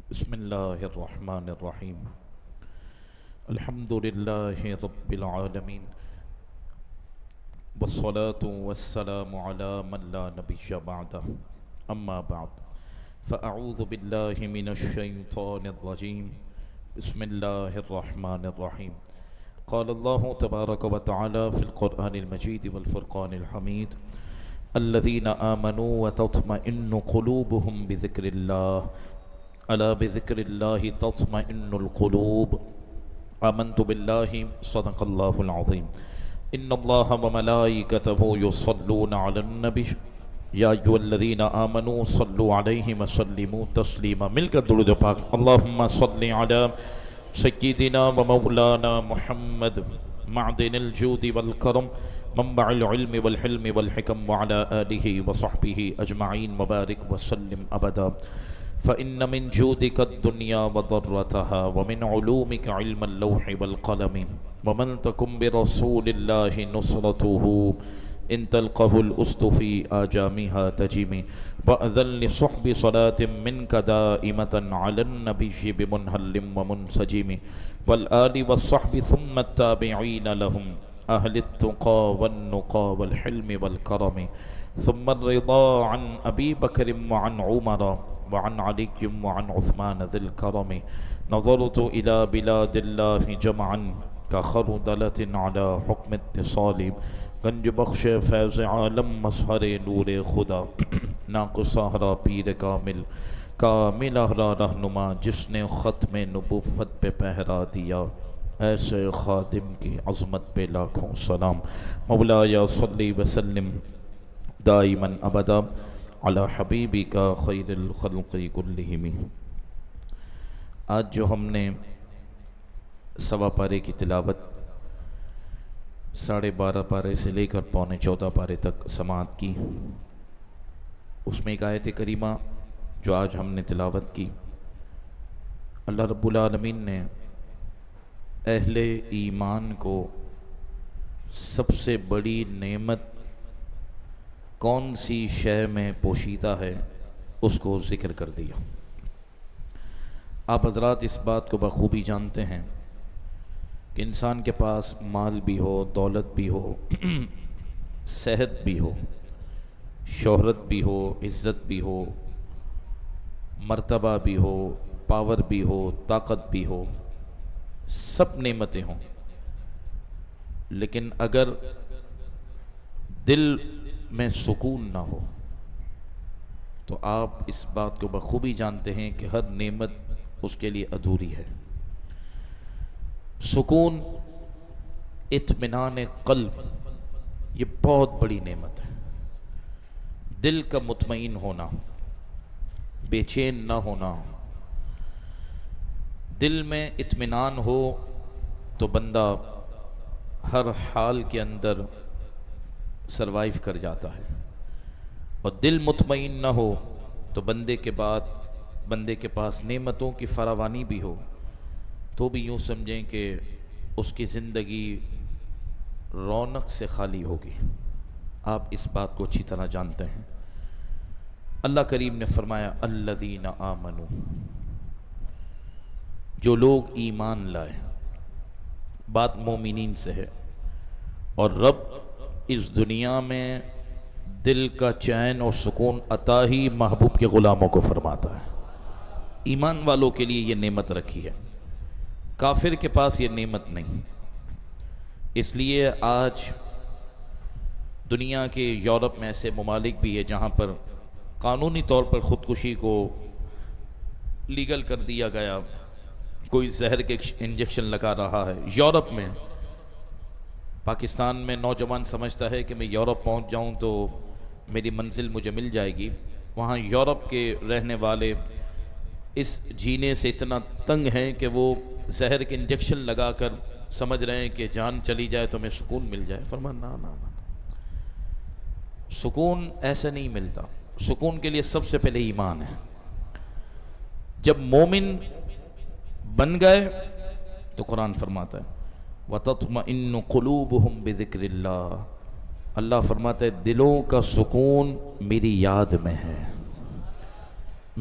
بسم الله الرحمن الرحيم. الحمد لله رب العالمين، والصلاة والسلام على من لا نبي بعده. أما بعد، فأعوذ بالله من الشيطان الرجيم. بسم الله الرحمن الرحيم. قال الله تبارك وتعالى في القرآن المجيد والفرقان الحميد: الذين آمنوا وتطمئن قلوبهم بذكر الله ألا بذكر الله تطمئن القلوب. آمنت بالله صدق الله العظيم. إن الله وملائكته يصلون على النبي يا أيها الذين آمنوا صلوا عليه وسلموا تسليما. مل کر درود پاک. اللهم صل على سيدنا ومولانا محمد معدن الجود والكرم منبع العلم والحلم والحكم وعلى آله وصحبه أجمعين وبارك وسلم أبدا. فإن من جودك الدنيا وضرتها ومن علومك علم اللوح والقلم ومن تكن برسول الله نصرته إن تلقه الأسد في آجامها تجيم. وأذن لصحب صلاة منك دائمة على النبي بمنهل ومنسجم والآل والصحب ثم التابعين لهم أهل التقى والنقى والحلم والكرم ثم الرضا عن أبي بكر وعن عمر وعن علي وعن عثمان ذي الكرم. نظرت إلى بلاد الله جمعا كخردلة على حكم اتصال. گنج بخش فیض عالم مظہر نور خدا ناقص احرا پیر کامل کامل احرا رہنما جس نے ختم نبوت پہ پہرا دیا. ایسے خادم کی عظمت پہ لاکھوں سلام. مولایا صلی وسلم دائما ابدا علی حبیبی کا خیر الخلق کلہم. آج جو ہم نے سوا پارے کی تلاوت 12.5 پارے سے لے کر 14 پارے تک سماعت کی، اس میں ایک آیت کریمہ جو آج ہم نے تلاوت کی، اللہ رب العالمین نے اہل ایمان کو سب سے بڑی نعمت کون سی شے میں پوشیدہ ہے اس کو ذکر کر دیا. آپ حضرات اس بات کو بخوبی جانتے ہیں کہ انسان کے پاس مال بھی ہو، دولت بھی ہو، صحت بھی ہو، شہرت بھی ہو، عزت بھی ہو، مرتبہ بھی ہو، پاور بھی ہو، طاقت بھی ہو، سب نعمتیں ہوں، لیکن اگر دل میں سکون نہ ہو تو آپ اس بات کو بخوبی جانتے ہیں کہ ہر نعمت اس کے لیے ادھوری ہے. سکون، اطمینان قلب، یہ بہت بڑی نعمت ہے. دل کا مطمئن ہونا، بے چین نہ ہونا. دل میں اطمینان ہو تو بندہ ہر حال کے اندر سروائیو کر جاتا ہے، اور دل مطمئن نہ ہو تو بندے کے پاس نعمتوں کی فراوانی بھی ہو تو بھی یوں سمجھیں کہ اس کی زندگی رونق سے خالی ہوگی. آپ اس بات کو اچھی طرح جانتے ہیں. اللہ کریم نے فرمایا الذین آمنوا، جو لوگ ایمان لائے. بات مومنین سے ہے، اور رب اس دنیا میں دل کا چین اور سکون عطا ہی محبوب کے غلاموں کو فرماتا ہے. ایمان والوں کے لیے یہ نعمت رکھی ہے، کافر کے پاس یہ نعمت نہیں. اس لیے آج دنیا کے یورپ میں ایسے ممالک بھی ہے جہاں پر قانونی طور پر خودکشی کو لیگل کر دیا گیا. کوئی زہر کے انجیکشن لگا رہا ہے یورپ میں. پاکستان میں نوجوان سمجھتا ہے کہ میں یورپ پہنچ جاؤں تو میری منزل مجھے مل جائے گی. وہاں یورپ کے رہنے والے اس جینے سے اتنا تنگ ہیں کہ وہ زہر کے انجیکشن لگا کر سمجھ رہے ہیں کہ جان چلی جائے تو ہمیں سکون مل جائے. فرمایا نا نا نا، سکون ایسے نہیں ملتا. سکون کے لیے سب سے پہلے ایمان ہے. جب مومن بن گئے تو قرآن فرماتا ہے وَتَطْمَئِنُّ قُلُوبُهُمْ بِذِكْرِ اللَّهِ. اللہ فرماتا ہے دلوں کا سکون میری یاد میں ہے،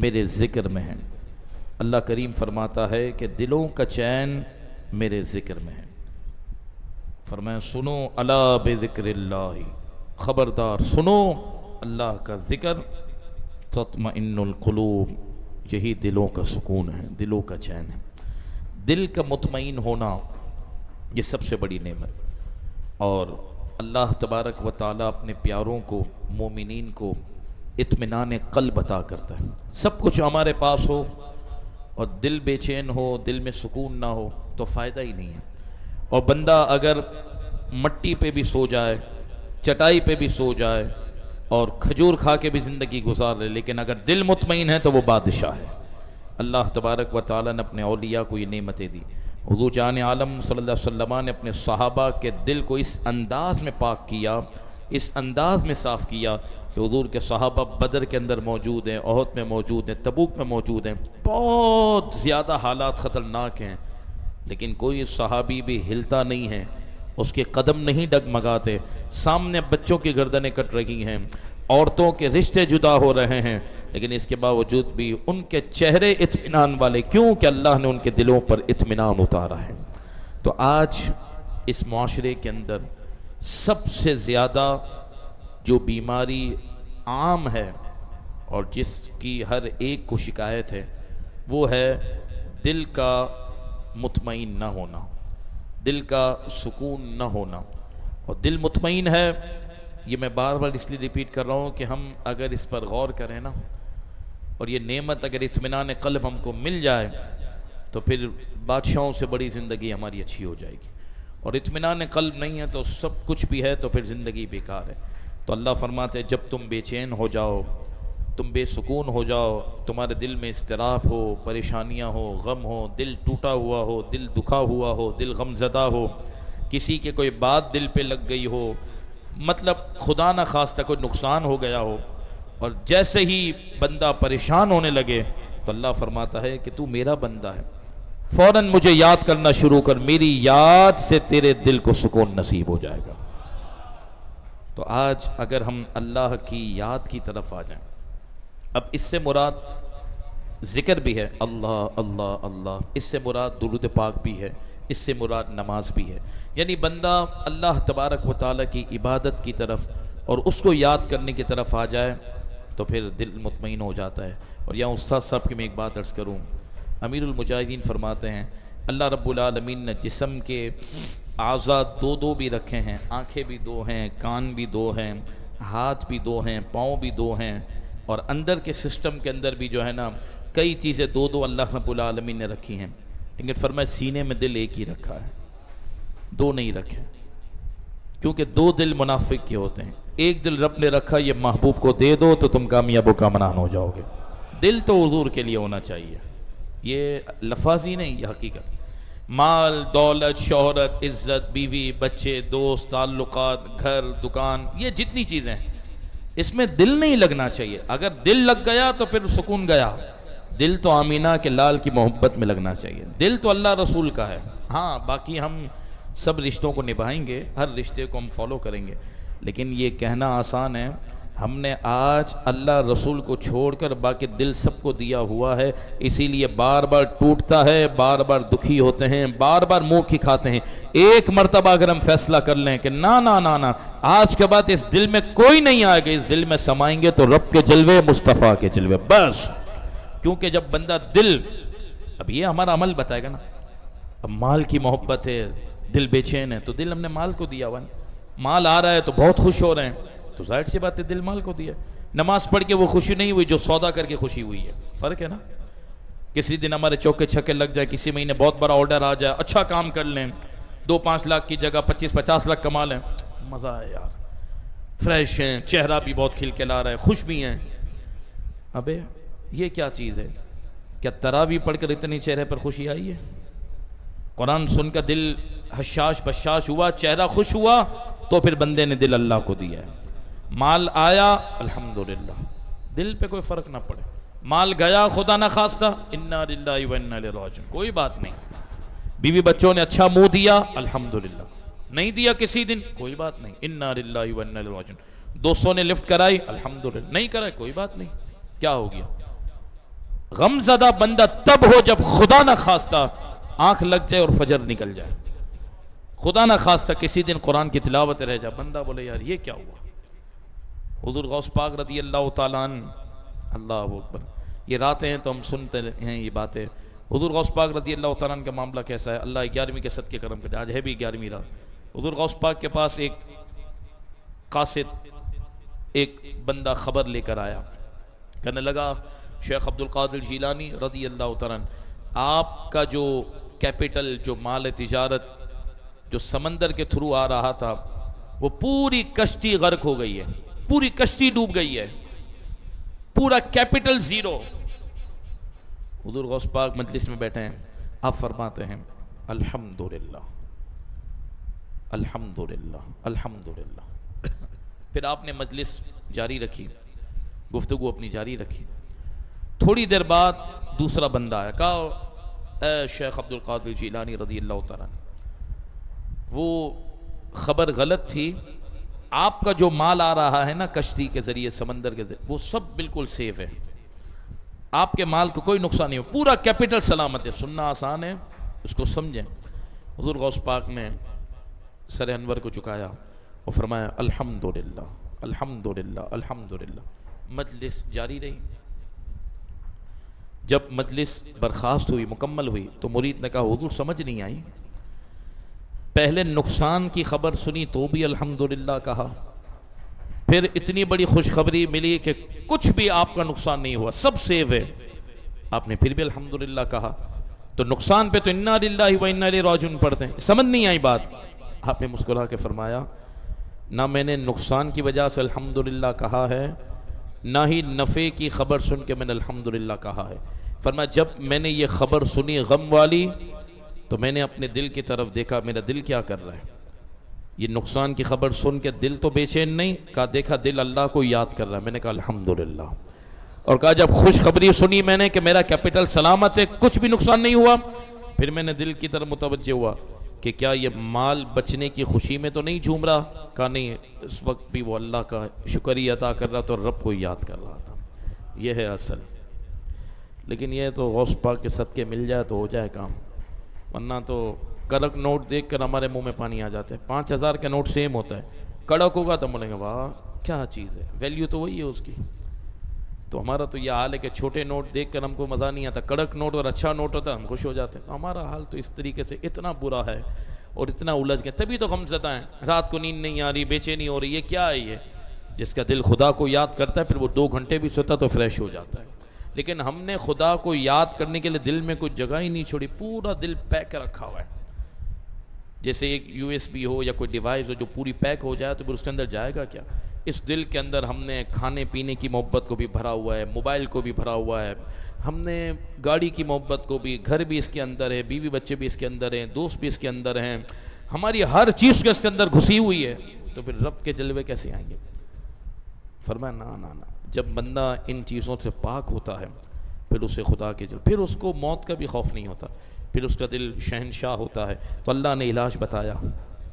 میرے ذکر میں ہے. اللہ کریم فرماتا ہے کہ دلوں کا چین میرے ذکر میں ہے۔ فرمایا سنو الا بذکر اللہ، خبردار سنو اللہ کا ذکر، تطمئن القلوب، یہی دلوں کا سکون ہے، دلوں کا چین ہے۔ دل کا مطمئن ہونا یہ سب سے بڑی نعمت، اور اللہ تبارک و تعالیٰ اپنے پیاروں کو، مومنین کو اطمینان قلب عطا کرتا ہے۔ سب کچھ ہمارے پاس ہو اور دل بے چین ہو، دل میں سکون نہ ہو تو فائدہ ہی نہیں ہے۔ اور بندہ اگر مٹی پہ بھی سو جائے، چٹائی پہ بھی سو جائے اور کھجور کھا کے بھی زندگی گزار لے، لیکن اگر دل مطمئن ہے تو وہ بادشاہ ہے۔ اللہ تبارک و تعالیٰ نے اپنے اولیاء کو یہ نعمتیں دی۔ حضور جان عالم صلی اللہ علیہ وسلم نے اپنے صحابہ کے دل کو اس انداز میں پاک کیا، اس انداز میں صاف کیا کہ حضور کے صحابہ بدر کے اندر موجود ہیں، احد میں موجود ہیں، تبوک میں موجود ہیں، بہت زیادہ حالات خطرناک ہیں، لیکن کوئی صحابی بھی ہلتا نہیں ہے، اس کے قدم نہیں ڈگمگاتے۔ سامنے بچوں کی گردنیں کٹ رہی ہیں، عورتوں کے رشتے جدا ہو رہے ہیں، لیکن اس کے باوجود بھی ان کے چہرے اطمینان والے، کیوں کہ اللہ نے ان کے دلوں پر اطمینان اتارا ہے۔ تو آج اس معاشرے کے اندر سب سے زیادہ جو بیماری عام ہے اور جس کی ہر ایک کو شکایت ہے، وہ ہے دل کا مطمئن نہ ہونا، دل کا سکون نہ ہونا۔ اور دل مطمئن ہے، یہ میں بار بار اس لیے ریپیٹ کر رہا ہوں کہ ہم اگر اس پر غور کریں نا، اور یہ نعمت اگر اطمینان قلب ہم کو مل جائے تو پھر بادشاہوں سے بڑی زندگی ہماری اچھی ہو جائے گی۔ اور اطمینان قلب نہیں ہے تو سب کچھ بھی ہے تو پھر زندگی بیکار ہے۔ تو اللہ فرماتے ہیں جب تم بے چین ہو جاؤ، تم بے سکون ہو جاؤ، تمہارے دل میں اضطراب ہو، پریشانیاں ہو، غم ہو، دل ٹوٹا ہوا ہو، دل دکھا ہوا ہو، دل غم زدہ ہو، کسی کے کوئی بات دل پہ لگ گئی ہو، مطلب خدا نہ خواستہ کوئی نقصان ہو گیا ہو، اور جیسے ہی بندہ پریشان ہونے لگے تو اللہ فرماتا ہے کہ تو میرا بندہ ہے، فوراً مجھے یاد کرنا شروع کر، میری یاد سے تیرے دل کو سکون نصیب ہو جائے گا۔ تو آج اگر ہم اللہ کی یاد کی طرف آ جائیں، اب اس سے مراد ذکر بھی ہے، اللہ اللہ اللہ، اس سے مراد درود پاک بھی ہے، اس سے مراد نماز بھی ہے، یعنی بندہ اللہ تبارک و تعالیٰ کی عبادت کی طرف اور اس کو یاد کرنے کی طرف آ جائے تو پھر دل مطمئن ہو جاتا ہے۔ اور یہاں استاد صاحب کی میں ایک بات عرض کروں، امیر المجاہدین فرماتے ہیں اللہ رب العالمین نے جسم کے اعضاء دو بھی رکھے ہیں، آنکھیں بھی دو ہیں، کان بھی دو ہیں، ہاتھ بھی دو ہیں، پاؤں بھی دو ہیں، اور اندر کے سسٹم کے اندر بھی جو ہے نا کئی چیزیں دو اللہ رب العالمین نے رکھی ہیں، لیکن فرمایا سینے میں دل ایک ہی رکھا ہے، دو نہیں رکھے، کیونکہ دو دل منافق کے ہوتے ہیں۔ ایک دل رب نے رکھا، یہ محبوب کو دے دو تو تم کامیاب و کامران ہو جاؤ گے۔ دل تو حضور کے لیے ہونا چاہیے، یہ لفظ ہی نہیں، یہ حقیقت۔ مال، دولت، شہرت، عزت، بیوی، بچے، دوست، تعلقات، گھر، دکان، یہ جتنی چیزیں ہیں اس میں دل نہیں لگنا چاہیے۔ اگر دل لگ گیا تو پھر سکون گیا۔ دل تو آمینہ کے لال کی محبت میں لگنا چاہیے، دل تو اللہ رسول کا ہے۔ ہاں باقی ہم سب رشتوں کو نبھائیں گے، ہر رشتے کو ہم فالو کریں گے، لیکن یہ کہنا آسان ہے، ہم نے آج اللہ رسول کو چھوڑ کر باقی دل سب کو دیا ہوا ہے، اسی لیے بار بار ٹوٹتا ہے، بار بار دکھی ہوتے ہیں، بار بار منہ کھاتے ہیں۔ ایک مرتبہ اگر ہم فیصلہ کر لیں کہ نا نا نا نا، آج کے بعد اس دل میں کوئی نہیں آئے گا، اس دل میں سمائیں گے تو رب کے جلوے، مصطفیٰ کے جلوے، بس۔ کیونکہ جب بندہ دل، اب یہ ہمارا عمل بتائے گا نا، اب مال کی محبت ہے، دل بے چین ہے، تو دل ہم نے مال کو دیا ہوا ہے، مال آ رہا ہے تو بہت خوش ہو رہے ہیں، تو ظاہر سی بات ہے دل مال کو دیا۔ نماز پڑھ کے وہ خوشی نہیں ہوئی جو سودا کر کے خوشی ہوئی ہے، فرق ہے نا۔ کسی دن ہمارے چوکے چھکے لگ جائے، کسی مہینے بہت بڑا آرڈر آ جائے، اچھا کام کر لیں، 2-5 لاکھ کی جگہ 25-50 لاکھ کما لیں، مزہ ہے یار، فریش ہیں، چہرہ بھی بہت کھل کے لا رہا ہے، خوش بھی ہیں۔ ابے یہ کیا چیز ہے؟ کیا تراویح پڑھ کر اتنی چہرے پر خوشی آئی ہے؟ قرآن سن کر دل حشاش بشاش ہوا، چہرہ خوش ہوا، تو پھر بندے نے دل اللہ کو دیا ہے۔ مال آیا الحمدللہ، دل پہ کوئی فرق نہ پڑے، مال گیا خدا نہ خواستہ انا للہ و انا الیہ راجعون، کوئی بات نہیں۔ بیوی بچوں نے اچھا منہ دیا الحمدللہ، نہیں دیا کسی دن کوئی بات نہیں، انا للہ و انا الیہ راجعون۔ دوستوں نے لفٹ کرائی الحمدللہ، نہیں کرائی کوئی بات نہیں، کیا ہو گیا؟ غم زدہ بندہ تب ہو جب خدا نہ خواستہ آنکھ لگ جائے اور فجر نکل جائے، خدا نہ خواستہ کسی دن قرآن کی تلاوت رہ جائے، بندہ بولے یار یہ کیا ہوا۔ حضور غوث پاک رضی اللہ تعالیٰ عنہ، اللہ اکبر، یہ راتیں ہیں تو ہم سنتے ہیں یہ باتیں۔ حضور غوث پاک رضی اللہ تعالیٰ عنہ کا معاملہ کیسا ہے، اللہ 11ویں کے صدقے کرم کرے، آج ہے بھی 11ویں رات۔ حضور غوث پاک کے پاس ایک قاصد، ایک بندہ خبر لے کر آیا، کہنے لگا شیخ عبد القادر جیلانی رضی اللہ تعالیٰ عنہ، آپ کا جو کیپٹل، جو مال تجارت جو سمندر کے تھرو آ رہا تھا، وہ پوری کشتی غرق ہو گئی ہے، پوری کشتی ڈوب گئی ہے، پورا کیپٹل زیرو۔ حضور غوث پاک مجلس میں بیٹھے ہیں، آپ فرماتے ہیں الحمدللہ الحمدللہ الحمدللہ۔ پھر آپ نے مجلس جاری رکھی، گفتگو اپنی جاری رکھی۔ تھوڑی دیر بعد دوسرا بندہ آیا، کہا اے شیخ عبد القادر جیلانی رضی اللہ تعالیٰ عنہ، وہ خبر غلط تھی، آپ کا جو مال آ رہا ہے نا کشتی کے ذریعے، سمندر کے ذریعے، وہ سب بالکل سیف ہے، آپ کے مال کو کوئی نقصان نہیں ہو، پورا کیپٹل سلامت ہے۔ سننا آسان ہے، اس کو سمجھیں۔ حضور غوث پاک نے سر انور کو جھکایا اور فرمایا الحمدللہ الحمدللہ الحمدللہ۔ مجلس جاری رہی۔ جب مجلس برخاست ہوئی، مکمل ہوئی، تو مرید نے کہا حضور سمجھ نہیں آئی، پہلے نقصان کی خبر سنی تو بھی الحمدللہ کہا، پھر اتنی بڑی خوشخبری ملی کہ کچھ بھی آپ کا نقصان نہیں ہوا، سب سیف ہے، آپ نے پھر بھی الحمدللہ کہا۔ تو نقصان پہ تو انا للہ و انا الیہ راجعون پڑھتے ہیں، سمجھ نہیں آئی بات۔ آپ نے مسکرا کے فرمایا نہ میں نے نقصان کی وجہ سے الحمدللہ کہا ہے، نہ ہی نفع کی خبر سن کے میں نے الحمدللہ کہا ہے۔ فرمایا جب میں نے یہ خبر سنی غم والی تو میں نے اپنے دل کی طرف دیکھا، میرا دل کیا کر رہا ہے۔ یہ نقصان کی خبر سن کے دل تو بے چین نہیں، کہا دیکھا دل اللہ کو یاد کر رہا ہے، میں نے کہا الحمدللہ۔ اور کہا جب خوشخبری سنی میں نے کہ میرا کیپٹل سلامت ہے، کچھ بھی نقصان نہیں ہوا، پھر میں نے دل کی طرف متوجہ ہوا کہ کیا یہ مال بچنے کی خوشی میں تو نہیں جھوم رہا، کہا نہیں، اس وقت بھی وہ اللہ کا شکریہ ادا کر رہا تھا اور رب کو یاد کر رہا تھا۔ یہ ہے اصل۔ لیکن یہ تو غوث پاک کے صدقے مل جائے تو ہو جائے کام، ورنہ تو کڑک نوٹ دیکھ کر ہمارے منہ میں پانی آ جاتا ہے۔ 5000 کا نوٹ سیم ہوتا ہے، کڑک ہوگا تو بولیں گے واہ کیا چیز ہے، ویلیو تو وہی ہے اس کی۔ تو ہمارا تو یہ حال ہے کہ چھوٹے نوٹ دیکھ کر ہم کو مزہ نہیں آتا، کڑک نوٹ اور اچھا نوٹ ہوتا ہے ہم خوش ہو جاتے ہیں۔ تو ہمارا حال تو اس طریقے سے اتنا برا ہے اور اتنا الجھ گیا، تبھی تو غم زدہ ہیں، رات کو نیند نہیں آ رہی، بے چینی ہو رہی، یہ کیا ہے؟ یہ جس کا دل خدا کو یاد کرتا ہے پھر وہ 2 گھنٹے بھی سوتا تو فریش ہو جاتا ہے۔ لیکن ہم نے خدا کو یاد کرنے کے لیے دل میں کوئی جگہ ہی نہیں چھوڑی، پورا دل پیک رکھا ہوا ہے۔ جیسے ایک USB ہو یا کوئی ڈیوائس ہو جو پوری پیک ہو جائے تو پھر اس کے اندر جائے گا کیا؟ اس دل کے اندر ہم نے کھانے پینے کی محبت کو بھی بھرا ہوا ہے، موبائل کو بھی بھرا ہوا ہے، ہم نے گاڑی کی محبت کو بھی، گھر بھی اس کے اندر ہے، بیوی بچے بھی اس کے اندر ہیں، دوست بھی اس کے اندر ہیں، ہماری ہر چیز کے اس کے اندر گھسی ہوئی ہے، تو پھر رب کے جلوے کیسے آئیں گے؟ فرمایا نا، جب بندہ ان چیزوں سے پاک ہوتا ہے پھر اسے خدا کے جلوے، پھر اس کو موت کا بھی خوف نہیں ہوتا، پھر اس کا دل شہنشاہ ہوتا ہے۔ تو اللہ نے علاج بتایا۔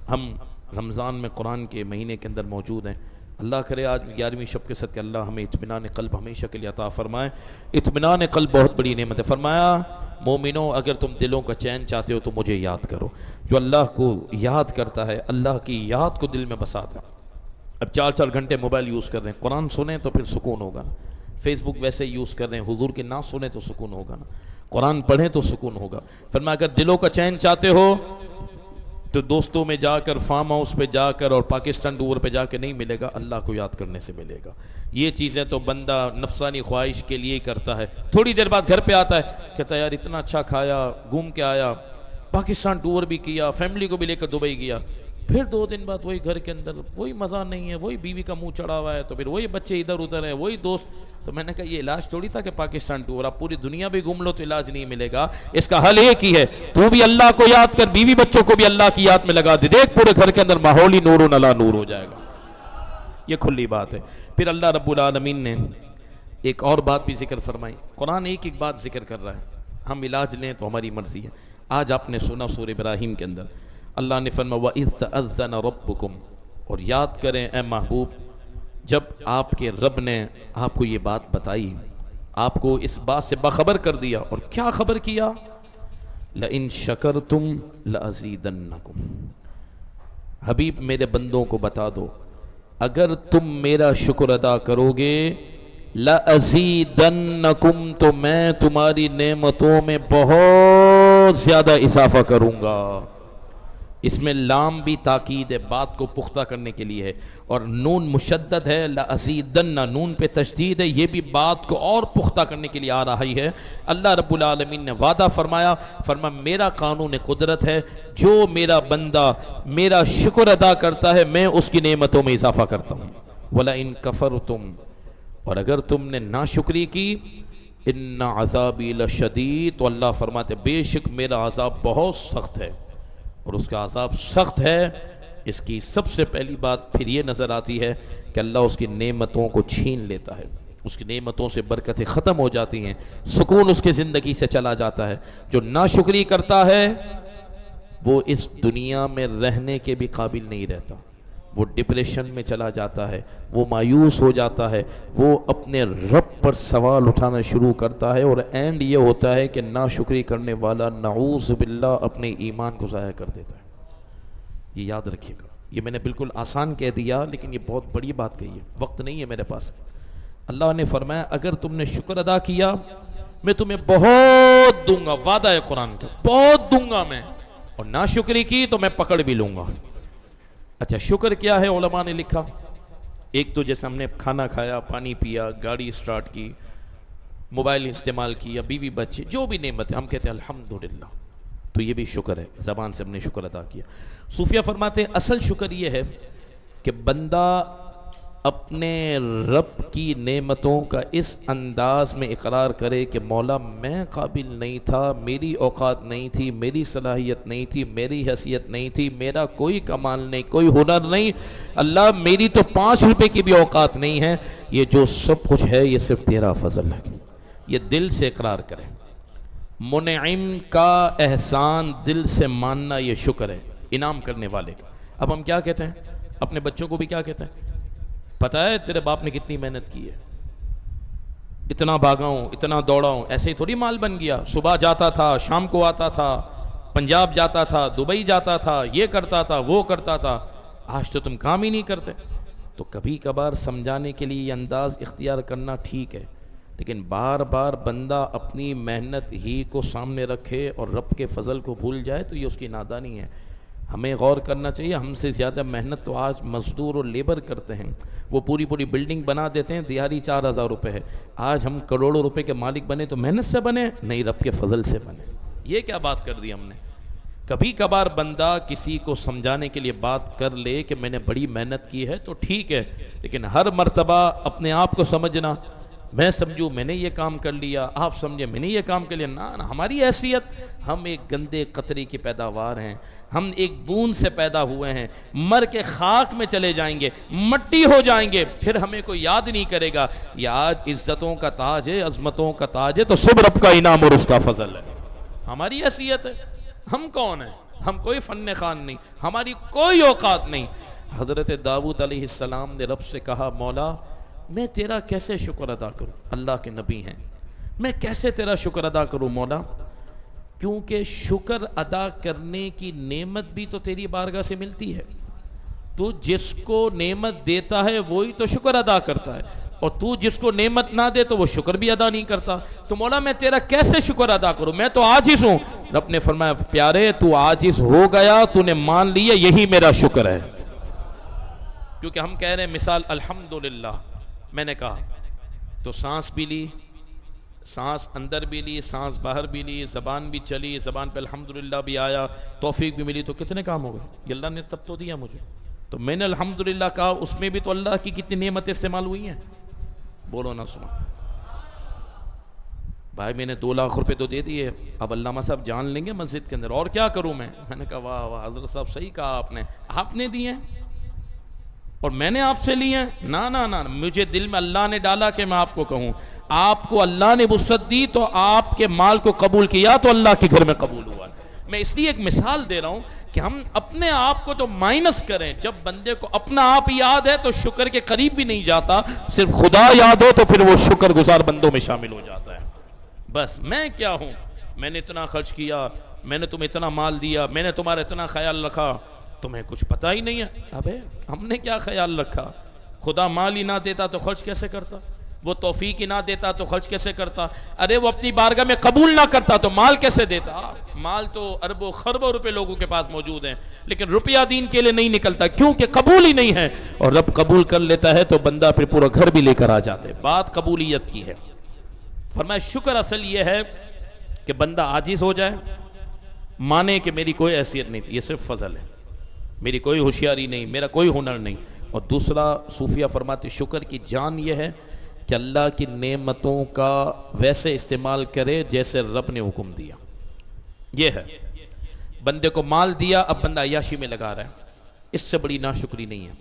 ہم رمضان میں قرآن کے مہینے کے اندر موجود ہیں، اللہ کرے آج 11ویں شب کے صدقے اللہ ہمیں اطمینان قلب ہمیشہ کے لیے عطا فرمائے۔ اطمینان قلب بہت بڑی نعمت ہے۔ فرمایا مومنوں اگر تم دلوں کا چین چاہتے ہو تو مجھے یاد کرو۔ جو اللہ کو یاد کرتا ہے اللہ کی یاد کو دل میں بساتا ہے۔ اب 4 گھنٹے موبائل یوز کر رہے ہیں، قرآن سنیں تو پھر سکون ہوگا نا، فیس بک ویسے یوز کر رہے ہیں، حضور کے نعت سنیں تو سکون ہوگا نا، قرآن پڑھیں تو سکون ہوگا۔ فرمایا اگر دلوں کا چین چاہتے ہو تو دوستوں میں جا کر، فارم ہاؤس پہ جا کر اور پاکستان ٹور پہ جا کے نہیں ملے گا، اللہ کو یاد کرنے سے ملے گا۔ یہ چیزیں تو بندہ نفسانی خواہش کے لیے ہی کرتا ہے، تھوڑی دیر بعد گھر پہ آتا ہے کہتا ہے یار اتنا اچھا کھایا، گھوم کے آیا، پاکستان ٹور بھی کیا، فیملی کو بھی لے کر دبئی گیا، پھر 2 دن بعد وہی گھر کے اندر وہی مزہ نہیں ہے، وہی بیوی کا منہ چڑھا ہوا ہے، تو پھر وہی بچے ادھر ادھر ہیں، وہی دوست۔ تو میں نے کہا یہ علاج تھوڑی تھا کہ پاکستان ٹور، آپ پوری دنیا بھی گھوم لو تو علاج نہیں ملے گا، اس کا حل ایک ہی ہے، تو بھی اللہ کو یاد کر، بیوی بچوں کو بھی اللہ کی یاد میں لگا دے، دیکھ پورے گھر کے اندر ماحول ہی نور علی نور ہو جائے گا۔ یہ کھلی بات ہے۔ پھر اللہ رب العالمین نے ایک اور بات بھی ذکر فرمائی، قرآن ایک بات ذکر کر رہا ہے، ہم علاج لیں تو ہماری مرضی ہے۔ آج آپ نے سنا سورہ ابراہیم کے اندر اللہ نے فرمایا وَإِذْ تَأَذَّنَ رَبُّكُمْ، اور یاد کریں اے محبوب جب آپ کے رب نے آپ کو یہ بات بتائی آپ کو اس بات سے باخبر کر دیا. اور کیا خبر کیا؟ لَإِن شَكَرْتُمْ لَأَزِيدَنَّكُمْ. حبیب میرے بندوں کو بتا دو اگر تم میرا شکر ادا کرو گے لَأَزِيدَنَّكُمْ تو میں تمہاری نعمتوں میں بہت زیادہ اضافہ کروں گا. اس میں لام بھی تاکید ہے، بات کو پختہ کرنے کے لیے ہے، اور نون مشدد ہے. لَأَزِيدَنَّ نون پہ تشدید ہے، یہ بھی بات کو اور پختہ کرنے کے لیے آ رہی ہے. اللہ رب العالمین نے وعدہ فرمایا میرا قانون قدرت ہے، جو میرا بندہ میرا شکر ادا کرتا ہے میں اس کی نعمتوں میں اضافہ کرتا ہوں. وَلَئِن كَفَرْتُمْ اور اگر تم نے ناشکری کی ان عذابی لشدید تو اللہ فرماتے بے شک میرا عذاب بہت سخت ہے. اور اس کا عذاب سخت ہے، اس کی سب سے پہلی بات پھر یہ نظر آتی ہے کہ اللہ اس کی نعمتوں کو چھین لیتا ہے، اس کی نعمتوں سے برکتیں ختم ہو جاتی ہیں، سکون اس کی زندگی سے چلا جاتا ہے. جو ناشکری کرتا ہے وہ اس دنیا میں رہنے کے بھی قابل نہیں رہتا، وہ ڈپریشن میں چلا جاتا ہے، وہ مایوس ہو جاتا ہے، وہ اپنے رب پر سوال اٹھانا شروع کرتا ہے. اور اینڈ یہ ہوتا ہے کہ ناشکری کرنے والا نعوذ باللہ اپنے ایمان کو ضائع کر دیتا ہے. یہ یاد رکھیے گا. یہ میں نے بالکل آسان کہہ دیا لیکن یہ بہت بڑی بات کہی ہے، وقت نہیں ہے میرے پاس. اللہ نے فرمایا اگر تم نے شکر ادا کیا میں تمہیں بہت دوں گا، وعدہ ہے قرآن کا، بہت دوں گا میں. اور ناشکری کی تو میں پکڑ بھی لوں گا. اچھا شکر کیا ہے؟ علماء نے لکھا ایک تو جیسے ہم نے کھانا کھایا، پانی پیا، گاڑی سٹارٹ کی، موبائل استعمال کیا، بیوی بچے، جو بھی نعمت ہے ہم کہتے ہیں الحمدللہ، تو یہ بھی شکر ہے، زبان سے ہم نے شکر ادا کیا. صوفیہ فرماتے ہیں اصل شکر یہ ہے کہ بندہ اپنے رب کی نعمتوں کا اس انداز میں اقرار کرے کہ مولا میں قابل نہیں تھا، میری اوقات نہیں تھی، میری صلاحیت نہیں تھی، میری حیثیت نہیں تھی، میرا کوئی کمال نہیں، کوئی ہنر نہیں، اللہ میری تو 5 روپے کی بھی اوقات نہیں ہے، یہ جو سب کچھ ہے یہ صرف تیرا فضل ہے. یہ دل سے اقرار کریں. منعم کا احسان دل سے ماننا یہ شکر ہے، انعام کرنے والے کا. اب ہم کیا کہتے ہیں اپنے بچوں کو بھی کیا کہتے ہیں؟ پتہ ہے تیرے باپ نے کتنی محنت کی ہے، اتنا بھاگا ہوں، اتنا دوڑا ہوں، ایسے ہی تھوڑی مال بن گیا. صبح جاتا تھا، شام کو آتا تھا، پنجاب جاتا تھا، دبئی جاتا تھا، یہ کرتا تھا، وہ کرتا تھا، آج تو تم کام ہی نہیں کرتے. تو کبھی کبھار سمجھانے کے لیے یہ انداز اختیار کرنا ٹھیک ہے، لیکن بار بار بندہ اپنی محنت ہی کو سامنے رکھے اور رب کے فضل کو بھول جائے تو یہ اس کی نادانی ہے. ہمیں غور کرنا چاہیے. ہم سے زیادہ محنت تو آج مزدور اور لیبر کرتے ہیں، وہ پوری پوری بلڈنگ بنا دیتے ہیں، دیہاری 4000 روپے ہے. آج ہم کروڑوں روپے کے مالک بنے تو محنت سے بنے نہیں، رب کے فضل سے بنے. یہ کیا بات کر دی ہم نے. کبھی کبھار بندہ کسی کو سمجھانے کے لیے بات کر لے کہ میں نے بڑی محنت کی ہے تو ٹھیک ہے، لیکن ہر مرتبہ اپنے آپ کو سمجھنا میں سمجھوں میں نے یہ کام کر لیا، آپ سمجھے میں نے یہ کام کر لیا، نہ ہماری حیثیت، ہم ایک گندے قطرے کی پیداوار ہیں، ہم ایک بوند سے پیدا ہوئے ہیں، مر کے خاک میں چلے جائیں گے، مٹی ہو جائیں گے، پھر ہمیں کوئی یاد نہیں کرے گا. یہ آج عزتوں کا تاج ہے، عظمتوں کا تاج ہے تو سب رب کا انعام اور اس کا فضل ہے. ہماری حیثیت ہے، ہم کون ہیں؟ ہم کوئی فن خان نہیں، ہماری کوئی اوقات نہیں. حضرت داؤد علیہ السلام نے رب سے کہا مولا میں تیرا کیسے شکر ادا کروں؟ اللہ کے نبی ہیں، میں کیسے تیرا شکر ادا کروں مولا؟ کیونکہ شکر ادا کرنے کی نعمت بھی تو تیری بارگاہ سے ملتی ہے. تو جس کو نعمت دیتا ہے وہی تو شکر ادا کرتا ہے، اور تو جس کو نعمت نہ دے تو وہ شکر بھی ادا نہیں کرتا. تو مولا میں تیرا کیسے شکر ادا کروں؟ میں تو عاجز ہوں. رب نے فرمایا پیارے تو عاجز ہو گیا، تو نے مان لیا، یہی میرا شکر ہے. کیونکہ ہم کہہ رہے ہیں مثال الحمدللہ، میں نے کہا تو سانس بھی لی، سانس اندر بھی لی، سانس باہر بھی لی، زبان بھی چلی، زبان پہ الحمدللہ بھی آیا، توفیق بھی ملی، تو کتنے کام ہو گئے؟ یہ اللہ نے سب تو دیا مجھے. تو میں نے الحمدللہ کہا، اس میں بھی تو اللہ کی کتنی نعمتیں استعمال ہوئی ہیں. بولو نا سنا بھائی، میں نے 2 لاکھ روپے تو دے دیے، اب علامہ صاحب جان لیں گے مسجد کے اندر، اور کیا کروں میں نے کہا واہ واہ حضرت صاحب صحیح کہا آپ نے دیے اور میں نے آپ سے لیے. نہ مجھے دل میں اللہ نے ڈالا کہ میں آپ کو کہوں. آپ کو اللہ نے وسعت دی تو آپ کے مال کو قبول کیا تو اللہ کے گھر میں قبول ہوا. میں اس لیے ایک مثال دے رہا ہوں کہ ہم اپنے آپ کو تو مائنس کریں. جب بندے کو اپنا آپ یاد ہے تو شکر کے قریب بھی نہیں جاتا, صرف خدا یاد ہو تو پھر وہ شکر گزار بندوں میں شامل ہو جاتا ہے. بس میں کیا ہوں, میں نے اتنا خرچ کیا, میں نے تمہیں اتنا مال دیا, میں نے تمہارا اتنا خیال رکھا, تمہیں کچھ پتہ ہی نہیں ہے. ابے ہم نے کیا خیال رکھا؟ خدا مال ہی نہ دیتا تو خرچ کیسے کرتا؟ وہ توفیق ہی نہ دیتا تو خرچ کیسے کرتا؟ ارے وہ اپنی بارگاہ میں قبول نہ کرتا تو مال کیسے دیتا؟ مال تو اربوں خربوں روپے لوگوں کے پاس موجود ہیں, لیکن روپیہ دین کے لیے نہیں نکلتا, کیونکہ قبول ہی نہیں ہے. اور رب قبول کر لیتا ہے تو بندہ پھر پورا گھر بھی لے کر آ جاتے. بات قبولیت کی ہے. فرمایا شکر اصل یہ ہے کہ بندہ عاجز ہو جائے, مانے کہ میری کوئی حیثیت نہیں تھی, یہ صرف فضل ہے, میری کوئی ہوشیاری نہیں, میرا کوئی ہنر نہیں. اور دوسرا صوفیہ فرماتے شکر کی جان یہ ہے کہ اللہ کی نعمتوں کا ویسے استعمال کرے جیسے رب نے حکم دیا. یہ ہے بندے کو مال دیا, اب بندہ عیاشی میں لگا رہا ہے, اس سے بڑی ناشکری نہیں ہے,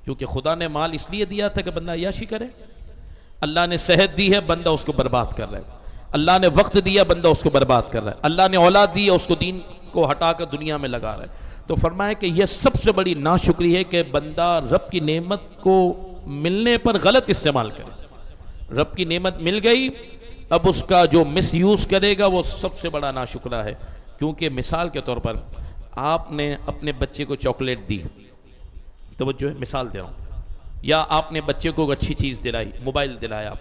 کیونکہ خدا نے مال اس لیے دیا تھا کہ بندہ عیاشی کرے. اللہ نے صحت دی ہے, بندہ اس کو برباد کر رہا ہے. اللہ نے وقت دیا, بندہ اس کو برباد کر رہا ہے. اللہ نے اولاد دی ہے, اس کو دین کو ہٹا کر دنیا میں لگا رہا ہے. تو فرمایا کہ یہ سب سے بڑی ناشکری ہے کہ بندہ رب کی نعمت کو ملنے پر غلط استعمال کرے. رب کی نعمت مل گئی, اب اس کا جو مس یوز کرے گا وہ سب سے بڑا ناشکرہ ہے. کیونکہ مثال کے طور پر آپ نے اپنے بچے کو چاکلیٹ دی, توجہ ہے مثال دے رہا ہوں, یا آپ نے بچے کو اچھی چیز دلائی, موبائل دلایا,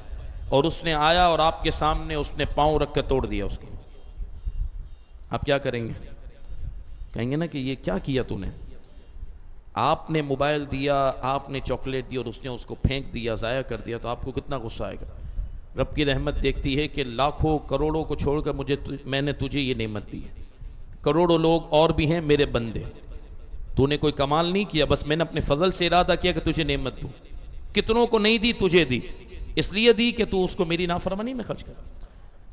اور اس نے آیا اور آپ کے سامنے اس نے پاؤں رکھ کر توڑ دیا اس کو, آپ کیا کریں گے؟ کہیں گے نا کہ یہ کیا کیا تو نے؟ آپ نے موبائل دیا, آپ نے چاکلیٹ دی اور اس نے اس کو پھینک دیا, ضائع کر دیا, تو آپ کو کتنا غصہ آئے گا؟ رب کی رحمت دیکھتی ہے کہ لاکھوں کروڑوں کو چھوڑ کر میں نے تجھے یہ نعمت دی ہے. کروڑوں لوگ اور بھی ہیں میرے بندے, تو نے کوئی کمال نہیں کیا, بس میں نے اپنے فضل سے ارادہ کیا کہ تجھے نعمت دوں. کتنوں کو نہیں دی, تجھے دی, اس لیے دی کہ تو اس کو میری نافرمانی میں خرچ کر.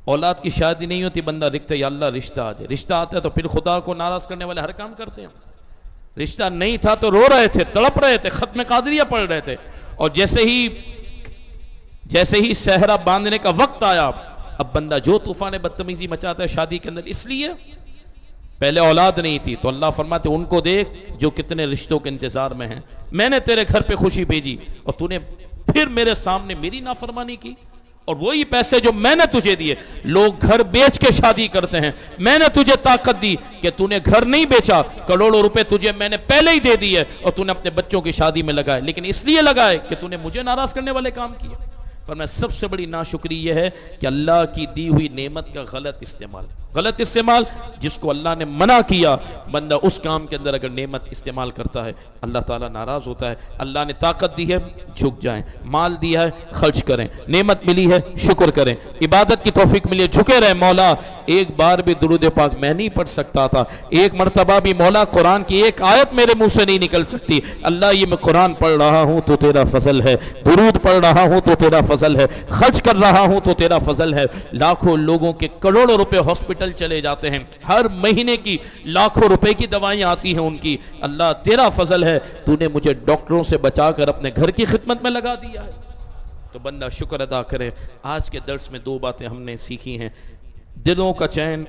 اولاد کی شادی نہیں ہوتی, بندہ رکھتا ہے یا اللہ رشتہ آ جائے, رشتہ آتا ہے تو پھر خدا کو ناراض کرنے والے ہر کام کرتے ہیں. رشتہ نہیں تھا تو رو رہے تھے, تڑپ رہے تھے, ختم قادریہ پڑھ رہے تھے, اور جیسے ہی صحرا باندھنے کا وقت آیا, اب بندہ جو طوفان بدتمیزی مچاتا ہے شادی کے اندر, اس لیے پہلے اولاد نہیں تھی. تو اللہ فرماتے ان کو دیکھ جو کتنے رشتوں کے انتظار میں ہیں, میں نے تیرے گھر پہ خوشی بھیجی اور تو نے پھر میرے سامنے میری نافرمانی کی, اور وہی پیسے جو میں نے تجھے دیے, لوگ گھر بیچ کے شادی کرتے ہیں, میں نے تجھے طاقت دی کہ تو نے گھر نہیں بیچا, کروڑوں روپے تجھے میں نے پہلے ہی دے دیے اور تو نے اپنے بچوں کی شادی میں لگائے, لیکن اس لیے لگائے کہ تو نے مجھے ناراض کرنے والے کام کیے. فرمایا سب سے بڑی ناشکری یہ ہے کہ اللہ کی دی ہوئی نعمت کا غلط استعمال جس کو اللہ نے منع کیا, بندہ اس کام کے اندر اگر نعمت استعمال کرتا ہے اللہ تعالیٰ ناراض ہوتا ہے. اللہ نے طاقت دی ہے, جھک جائیں, مال دیا ہے خرچ کریں, نعمت ملی ہے شکر کریں, عبادت کی توفیق ملی ہے جھکے رہیں. مولا ایک بار بھی درود پاک میں نہیں پڑھ سکتا تھا, ایک مرتبہ بھی مولا قرآن کی ایک آیت میرے منہ سے نہیں نکل سکتی, اللہ یہ میں قرآن پڑھ رہا ہوں تو تیرا فضل ہے, درود پڑھ رہا ہوں تو تیرا فضل ہے, خرچ کر رہا ہوں تو تیرا فضل ہے. لاکھوں لوگوں کے کروڑوں روپے ہاسپٹل چلے جاتے ہیں, ہر مہینے کی لاکھوں روپے کی دوائیں آتی ہیں ان کی, اللہ تیرا فضل ہے, تو نے مجھے ڈاکٹروں سے بچا کر اپنے گھر کی خدمت میں لگا دیا ہے. تو بندہ شکر ادا کرے. آج کے درس میں 2 باتیں ہم نے سیکھی ہیں. دلوں کا چین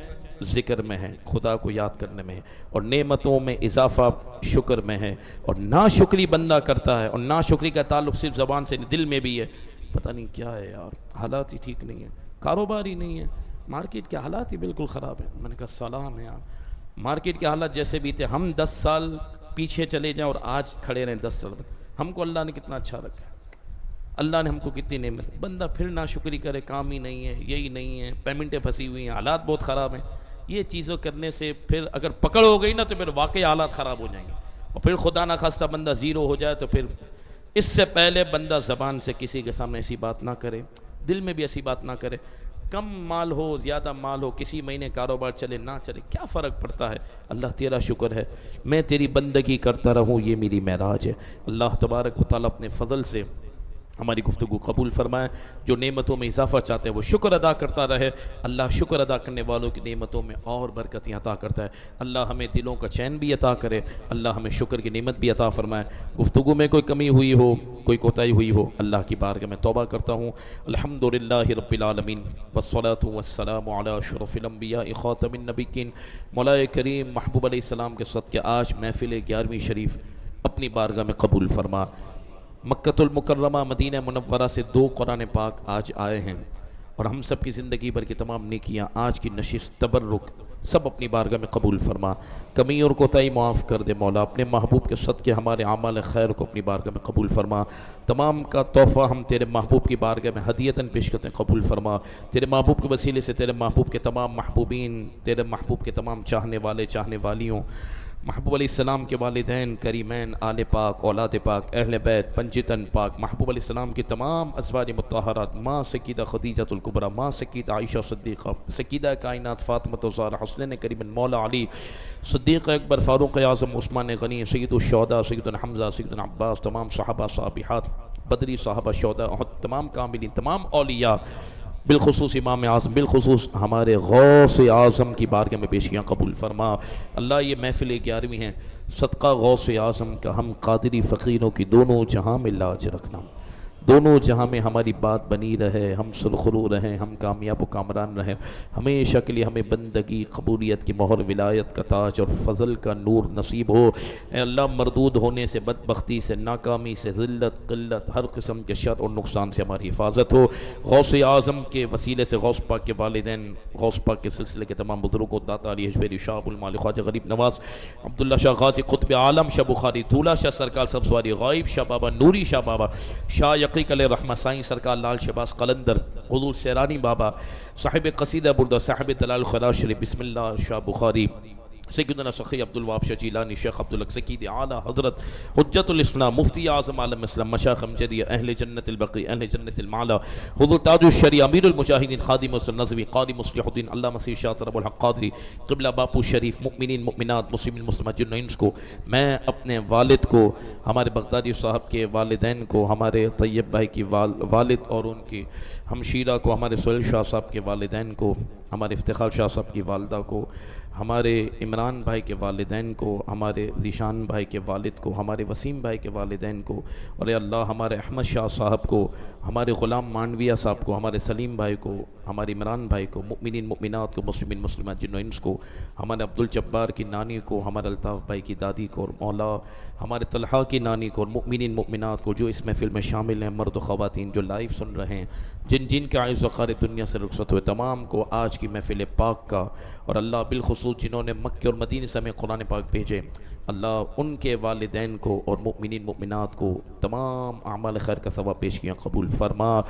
ذکر میں ہے, خدا کو یاد کرنے میں ہے, اور نعمتوں میں اضافہ شکر میں ہے. اور ناشکری بندہ کرتا ہے, اور ناشکری کا تعلق صرف زبان سے دل میں بھی ہے. پتہ نہیں کیا ہے یار, حالات ہی ٹھیک نہیں ہیں, کاروبار ہی نہیں ہے, مارکیٹ کے حالات ہی بالکل خراب ہیں. میں نے کہا سلام ہے یار, مارکیٹ کے حالات جیسے بھی تھے, ہم 10 سال پیچھے چلے جائیں اور آج کھڑے رہیں 10 سال, ہم کو اللہ نے کتنا اچھا رکھا ہے, اللہ نے ہم کو کتنی نعمت. بندہ پھر ناشکری کرے, کام ہی نہیں ہے, یہی نہیں ہے, پیمنٹیں پھنسی ہوئی ہیں, حالات بہت خراب ہیں. یہ چیزوں کرنے سے پھر اگر پکڑ ہو گئی نا تو پھر واقعی حالات خراب ہو جائیں گے, اور پھر خدا نہ خواستہ بندہ زیرو ہو جائے تو پھر اس سے پہلے بندہ زبان سے کسی کے سامنے ایسی بات نہ کرے, دل میں بھی ایسی بات نہ کرے. کم مال ہو زیادہ مال ہو, کسی مہینے کاروبار چلے نہ چلے, کیا فرق پڑتا ہے؟ اللہ تیرا شکر ہے, میں تیری بندگی کرتا رہوں, یہ میری معراج ہے. اللہ تبارک و تعالیٰ اپنے فضل سے ہماری گفتگو قبول فرمائے. جو نعمتوں میں اضافہ چاہتے ہیں وہ شکر ادا کرتا رہے. اللہ شکر ادا کرنے والوں کی نعمتوں میں اور برکتیں عطا کرتا ہے. اللہ ہمیں دلوں کا چین بھی عطا کرے. اللہ ہمیں شکر کی نعمت بھی عطا فرمائے. گفتگو میں کوئی کمی ہوئی ہو، کوئی کوتاہی ہوئی ہو، اللہ کی بارگاہ میں توبہ کرتا ہوں. الحمدللہ رب العالمین والصلاة والسلام علی اشرف الانبیاء خاتم النبیین مولا کریم محبوب علیہ السلام کے صدقے آج محفل 11ویں شریف اپنی بارگاہ میں قبول فرما. مکۃ المکرمہ مدینہ منورہ سے 2 قرآن پاک آج آئے ہیں، اور ہم سب کی زندگی بھر کی تمام نیکیاں، آج کی نشست، تبرک سب اپنی بارگاہ میں قبول فرما. کمی اور کوتاہی معاف کر دے مولا. اپنے محبوب کے صدقے ہمارے اعمال خیر کو اپنی بارگاہ میں قبول فرما. تمام کا تحفہ ہم تیرے محبوب کی بارگاہ میں ہدیتاً پیش کرتے ہیں، قبول فرما. تیرے محبوب کے وسیلے سے تیرے محبوب کے تمام محبوبین، تیرے محبوب کے تمام چاہنے والے، چاہنے والیوں، محبوب علیہ السلام کے والدین کریمین، آل پاک، اولاد پاک، اہل بیت، پنجتن پاک، محبوب علیہ السلام کی تمام ازواج مطہرات، ماں سیدہ خدیجۃ الکبریٰ، ماں سیدہ عائشہ صدیقہ، سیدہ کائنات فاطمہ الزہرا، حسنین کریم، مولا علی، صدیق اکبر، فاروق اعظم، عثمان غنی، سید الشہداء، سیدنا حمزہ، سیدنا عباس، تمام صحابہ صحابیات، بدری صحابہ، شہداء احد، تمام کاملین، تمام اولیاء، بالخصوص امام اعظم، بالخصوص ہمارے غوث اعظم کی بارگاہ میں پیشیاں قبول فرما. اللہ یہ محفل 11ویں ہیں، صدقہ غوث اعظم کا ہم قادری فقیروں کی دونوں جہاں میں لاج رکھنا. دونوں جہاں میں ہماری بات بنی رہے، ہم سرخرو رہیں، ہم کامیاب و کامران رہیں. ہمیشہ کے لیے ہمیں بندگی، قبولیت کی مہر، ولایت کا تاج اور فضل کا نور نصیب ہو. اے اللہ، مردود ہونے سے، بدبختی سے، ناکامی سے، ذلت، قلت، ہر قسم کے شر اور نقصان سے ہماری حفاظت ہو. غوث اعظم کے وسیلے سے غوث پاک کے والدین، غوث پاک کے سلسلے کے تمام بزرگوں، داتا علی حجویری، شاہ ابو المال خواجہ غریب نواز، عبداللہ شاہ غازی قطب عالم، شاہ بخاری طولہ شاہ سرکار سبزواری غائب، شاہ بابا نوری شاہ بابا، شاہ یقیق علیہ رحمہ سائیں سرکار لال شہباز قلندر، حضور سیرانی بابا، صاحب قصیدہ بردہ، صاحب دلال خراج شریف، بسم اللہ شاہ بخاری، سیدنا سخی عبدالوہاب شاہ جیلانی، شیخ عبدالحق سکید اعلیٰ حضرت حجت الاسلام، مفتی اعظم عالم اسلام، مشائخ امجدیہ، اہل جنت البقیع، اہل جنت المعلا، حضور تاج الشریعہ، امیر المجاہدین، خادم حسن نظوی، قاری مصلح الدین، اللہ مسیح شاہ طرب الحق قادری، قبلہ باپو شریف، مؤمنین مؤمنات، مسلمین مسلمات جن و انس کو، میں اپنے والد کو، ہمارے بغدادی صاحب کے والدین کو، ہمارے طیب بھائی کی والد اور ان کی ہمشیرہ کو، ہمارے سہیل شاہ صاحب کے والدین کو، ہمارے افتخار شاہ صاحب کی والدہ کو، ہمارے عمران بھائی کے والدین کو، ہمارے ذیشان بھائی کے والد کو، ہمارے وسیم بھائی کے والدین کو، اور اے اللہ ہمارے احمد شاہ صاحب کو، ہمارے غلام مانویہ صاحب کو، ہمارے سلیم بھائی کو، ہمارے عمران بھائی کو، مؤمنین مؤمنات کو، مسلمین مسلمات جن و انس کو، ہمارے عبدالجبار کی نانی کو، ہمارے الطاف بھائی کی دادی کو، اور مولا ہمارے طلحہ کی نانی کو، اور مؤمنین مؤمنات کو جو اس محفل میں شامل ہیں، مرد و خواتین جو لائیو سن رہے ہیں، جن کے عائز وقار دنیا سے رخصت ہوئے، تمام کو آج کی محفل پاک کا، اور اللہ بالخصوص جنہوں نے مکہ اور مدینے سے ہمیں قرآن پاک بھیجے، اللہ ان کے والدین کو اور مؤمنین مؤمنات کو تمام اعمال خیر کا ثواب پیش کیا قبول فرما.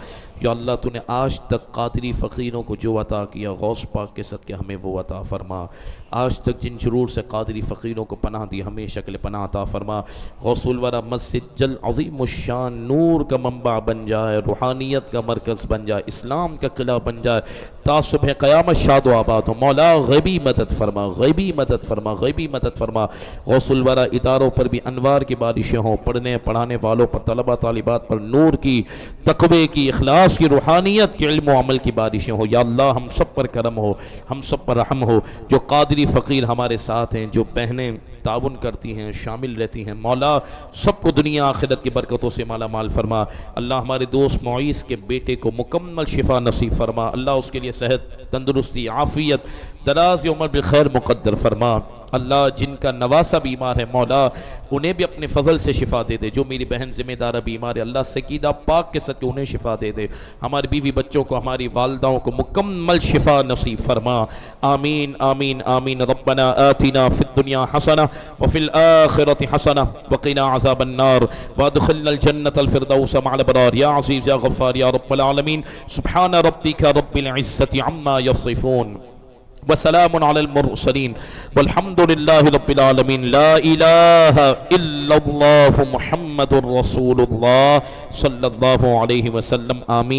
یا اللہ تو نے آج تک قادری فقیروں کو جو عطا کیا، غوث پاک کے صدقے ہمیں وہ عطا فرما. آج تک جن شرور سے قادری فقیروں کو پناہ دی، ہمیشہ کے لیے پناہ عطا فرما. غوث الورا مسجد جل عظیم الشان نور کا منبع بن جائے، روحانیت کا مرکز بن جائے، اسلام کا قلعہ بن جائے، تا صبح قیامت شاد و آباد ہو. مولا غیبی مدد فرما، غیبی مدد فرما، غیبی مدد فرما. غوث الورا اداروں پر بھی انوار کی بارشیں ہوں، پڑھنے پڑھانے والوں پر، طلبہ طالبات پر نور کی، تقوی کی، اخلاص کی، روحانیت کی، علم و عمل کی بارشیں ہوں. یا اللہ ہم سب پر کرم ہو، ہم سب پر رحم ہو. جو قادری فقیر ہمارے ساتھ ہیں، جو بہنیں تعاون کرتی ہیں، شامل رہتی ہیں، مولا سب کو دنیا آخرت کی برکتوں سے مالا مال فرما. اللہ ہمارے دوست معیز کے بیٹے کو مکمل شفا نصیب فرما. اللہ اس کے لیے صحت، تندرستی، عافیت، دراز عمر بخیر مقدر فرما. اللہ جن کا نواسہ بیمار ہے، مولا انہیں بھی اپنے فضل سے شفا دے دے. جو میری بہن ذمہ دارہ بیمار ہے، اللہ سکیدہ پاک کے صدقے انہیں شفا دے دے. ہماری بیوی بچوں کو، ہماری والداؤں کو مکمل شفا نصیب فرما. آمین آمین آمین. ربنا آتنا فی الدنیا حسنہ وفی الآخرۃ حسنہ وقنا عذاب النار وادخلنا الجنۃ الفردوس مع الابرار. یا عزیز یا غفار یا رب العالمین. سبحان ربک رب العزۃ عما یصفون وسلام علی المرسلین والحمد للہ رب العالمین. لا الہ الا اللہ محمد الرسول اللہ صلی اللہ علیہ وسلم. آمین.